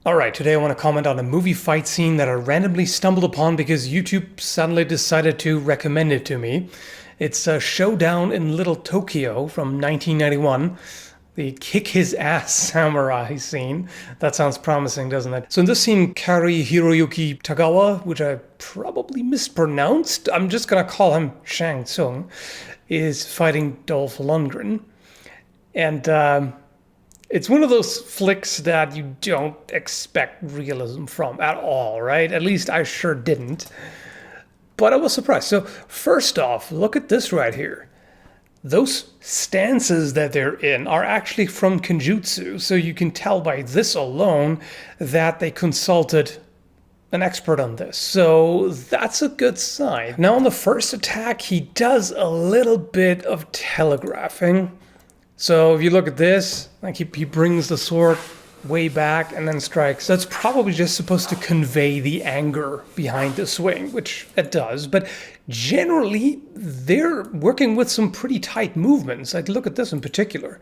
Alright, today I want to comment on a movie fight scene that I randomly stumbled upon because YouTube suddenly decided to recommend it to me. It's a Showdown in Little Tokyo from 1991. The kick his ass samurai scene. That sounds promising, doesn't it? So in this scene, Kari Hiroyuki Tagawa, which I probably mispronounced, I'm just gonna call him Shang Tsung, is fighting Dolph Lundgren. And it's one of those flicks that you don't expect realism from at all, right? At least I sure didn't. But I was surprised. So first off, look at this right here. Those stances that they're in are actually from Kenjutsu, so you can tell by this alone that they consulted an expert on this. So that's a good sign. Now on the first attack, he does a little bit of telegraphing. So if you look at this, like he brings the sword way back and then strikes. That's probably just supposed to convey the anger behind the swing, which it does. But generally, they're working with some pretty tight movements. Like look at this in particular.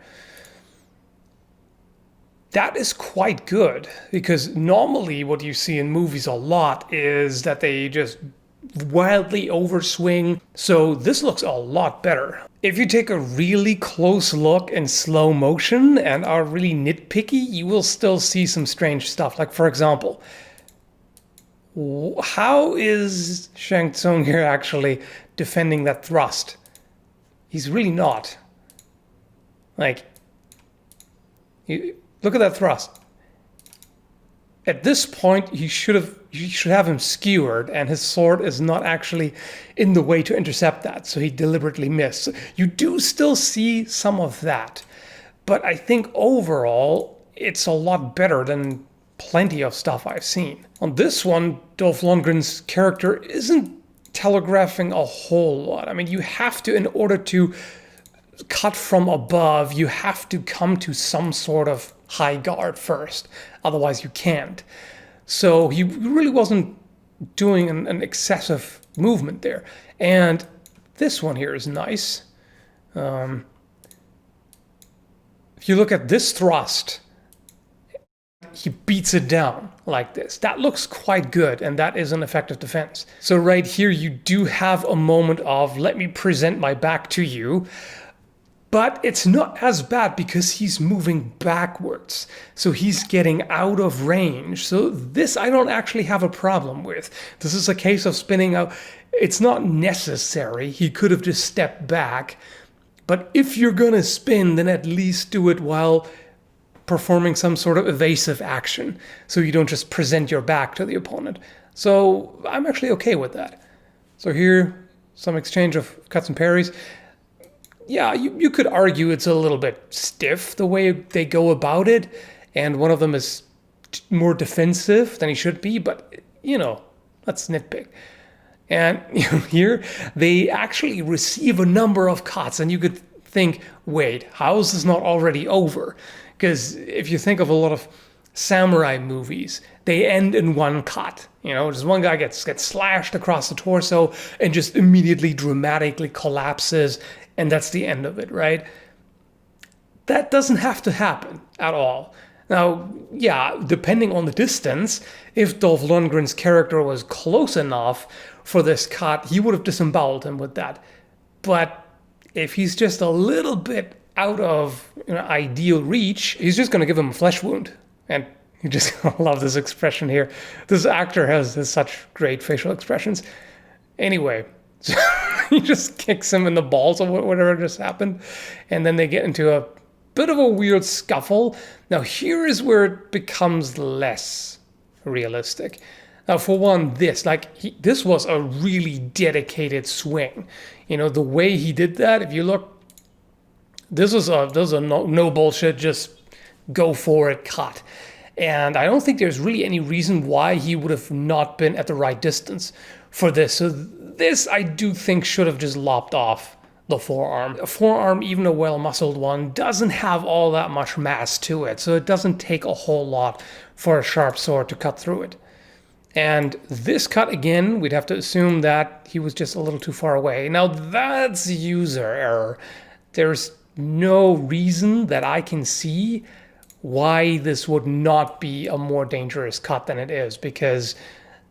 That is quite good, because normally what you see in movies a lot is that they just wildly overswing. So this looks a lot better. If you take a really close look in slow motion and are really nitpicky, you will still see some strange stuff. Like for example, how is Shang Tsung here actually defending that thrust? He's really not. Like, look at that thrust. At this point, you should have him skewered, and his sword is not actually in the way to intercept that, so he deliberately missed. You do still see some of that, but I think overall, it's a lot better than plenty of stuff I've seen. On this one, Dolph Lundgren's character isn't telegraphing a whole lot. I mean, you have to, in order to cut from above, you have to come to some sort of high guard first, otherwise you can't. So he really wasn't doing an excessive movement there. And this one here is nice. If you look at this thrust, he beats it down like this. That looks quite good, and that is an effective defense. So right here you do have a moment of, let me present my back to you. But it's not as bad because he's moving backwards. So he's getting out of range. So this I don't actually have a problem with. This is a case of spinning out. It's not necessary. He could have just stepped back. But if you're gonna spin, then at least do it while performing some sort of evasive action. So you don't just present your back to the opponent. So I'm actually okay with that. So here, some exchange of cuts and parries. Yeah, you could argue it's a little bit stiff the way they go about it, and one of them is more defensive than he should be, but, you know, let's nitpick. And here, they actually receive a number of cuts, and you could think, wait, how is this not already over? Because if you think of a lot of samurai movies, they end in one cut. You know, just one guy gets slashed across the torso and just immediately dramatically collapses, and that's the end of it, right? That doesn't have to happen at all. Now, yeah, depending on the distance, if Dolph Lundgren's character was close enough for this cut, he would have disemboweled him with that. But if he's just a little bit out of ideal reach, he's just going to give him a flesh wound. And you just love this expression here. This actor has such great facial expressions. Anyway, so he just kicks him in the balls or whatever just happened. And then they get into a bit of a weird scuffle. Now here is where it becomes less realistic. Now for one, this was a really dedicated swing. You know, the way he did that, if you look, this was a no bullshit, just go for it cut. And I don't think there's really any reason why he would have not been at the right distance for this. So this, I do think, should have just lopped off the forearm. A forearm, even a well-muscled one, doesn't have all that much mass to it. So it doesn't take a whole lot for a sharp sword to cut through it. And this cut, again, we'd have to assume that he was just a little too far away. Now that's user error. There's no reason that I can see why this would not be a more dangerous cut than it is, because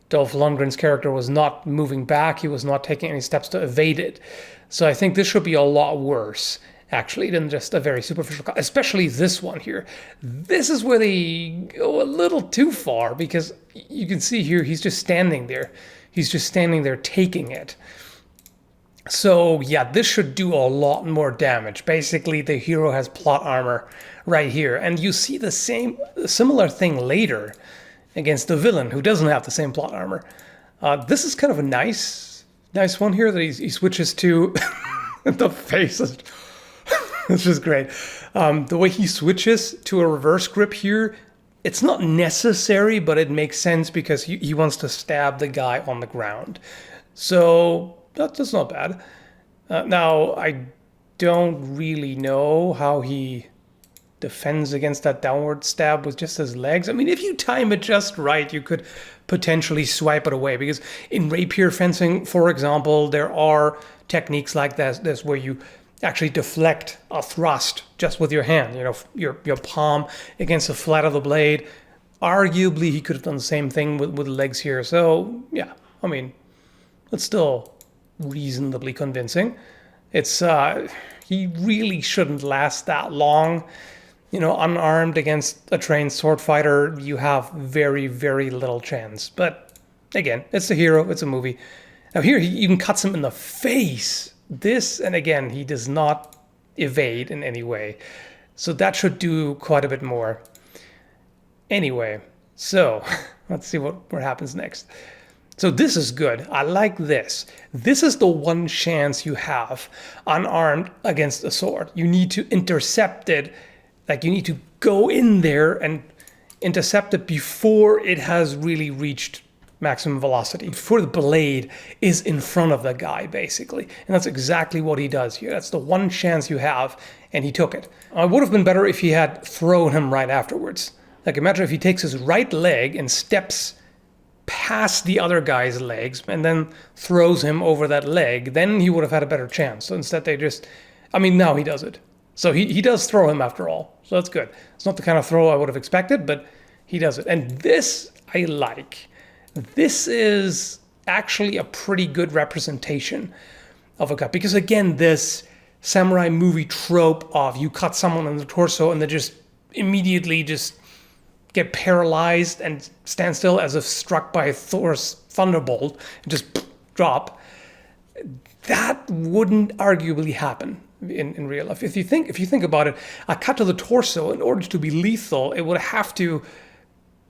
Dolph Lundgren's character was not moving back, he was not taking any steps to evade it. So I think this should be a lot worse, actually, than just a very superficial cut, especially this one here. This is where they go a little too far, because you can see here, he's just standing there. He's just standing there taking it. So yeah, this should do a lot more damage. Basically, the hero has plot armor right here. And you see the similar thing later against the villain, who doesn't have the same plot armor. This is kind of a nice one here that he switches to the faces. This is great. The way he switches to a reverse grip here, it's not necessary, but it makes sense because he wants to stab the guy on the ground. So that's not bad. Now, I don't really know how he defends against that downward stab with just his legs. I mean, if you time it just right, you could potentially swipe it away, because in rapier fencing, for example, there are techniques like this where you actually deflect a thrust just with your hand, you know, your palm against the flat of the blade. Arguably, he could have done the same thing with the legs here. So, yeah, I mean, it's still reasonably convincing. It's he really shouldn't last that long. You know, unarmed against a trained sword fighter, you have very, very little chance. But again, it's a hero, it's a movie. Now here, he even cuts him in the face. This, and again, he does not evade in any way. So that should do quite a bit more. Anyway, so let's see what happens next. So this is good. I like this. This is the one chance you have unarmed against a sword. You need to intercept it. Like, you need to go in there and intercept it before it has really reached maximum velocity, before the blade is in front of the guy, basically. And that's exactly what he does here. That's the one chance you have, and he took it. It would have been better if he had thrown him right afterwards. Like, imagine if he takes his right leg and steps past the other guy's legs and then throws him over that leg, then he would have had a better chance. So instead they just, I mean, now he does it. So he does throw him after all. So that's good. It's not the kind of throw I would have expected, but he does it. And this I like. This is actually a pretty good representation of a cut. Because again, this samurai movie trope of you cut someone in the torso and they just immediately just get paralyzed and stand still as if struck by Thor's thunderbolt and just drop. That wouldn't arguably happen in real life. If you think about it, a cut to the torso, in order to be lethal, it would have to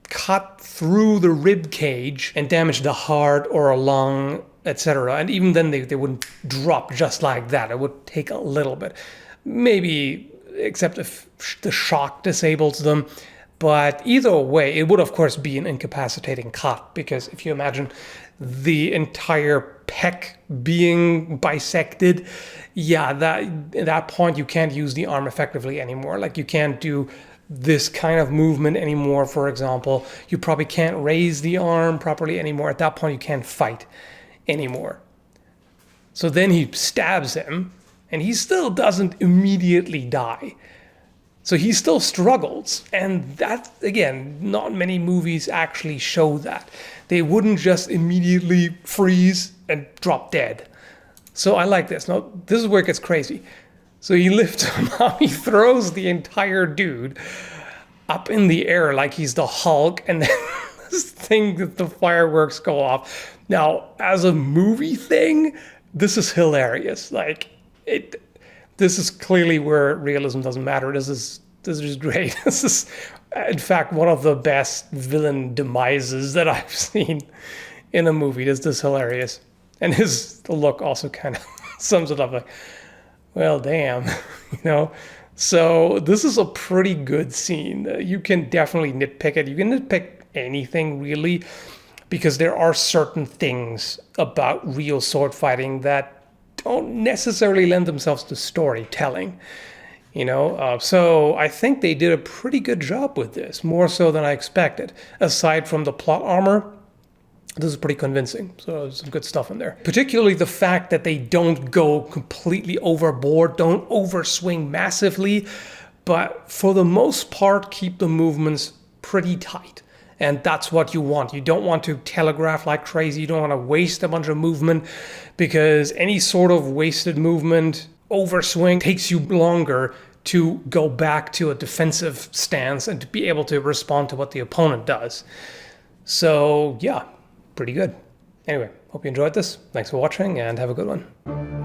cut through the rib cage and damage the heart or a lung, etc. And even then they wouldn't drop just like that. It would take a little bit. Maybe, except if the shock disables them. But either way, it would of course be an incapacitating cut, because if you imagine the entire pec being bisected, yeah, at that point you can't use the arm effectively anymore. Like, you can't do this kind of movement anymore, for example. You probably can't raise the arm properly anymore. At that point, you can't fight anymore. So then he stabs him, and he still doesn't immediately die. So he still struggles, and that, again, not many movies actually show that. They wouldn't just immediately freeze and drop dead. So I like this. Now, this is where it gets crazy. So he lifts him up, he throws the entire dude up in the air like he's the Hulk, and then this thing that the fireworks go off. Now, as a movie thing, this is hilarious. Like, this is clearly where realism doesn't matter. This is great. This is, in fact, one of the best villain demises that I've seen in a movie. This is hilarious. And the look also kind of sums it up, like, well, damn, you know? So this is a pretty good scene. You can definitely nitpick it. You can nitpick anything, really, because there are certain things about real sword fighting that don't necessarily lend themselves to storytelling, you know? So I think they did a pretty good job with this, more so than I expected. Aside from the plot armor, this is pretty convincing. So there's some good stuff in there. Particularly the fact that they don't go completely overboard, don't overswing massively, but for the most part, keep the movements pretty tight. And that's what you want. You don't want to telegraph like crazy. You don't want to waste a bunch of movement, because any sort of wasted movement, overswing, takes you longer to go back to a defensive stance and to be able to respond to what the opponent does. So yeah, pretty good. Anyway, hope you enjoyed this. Thanks for watching and have a good one.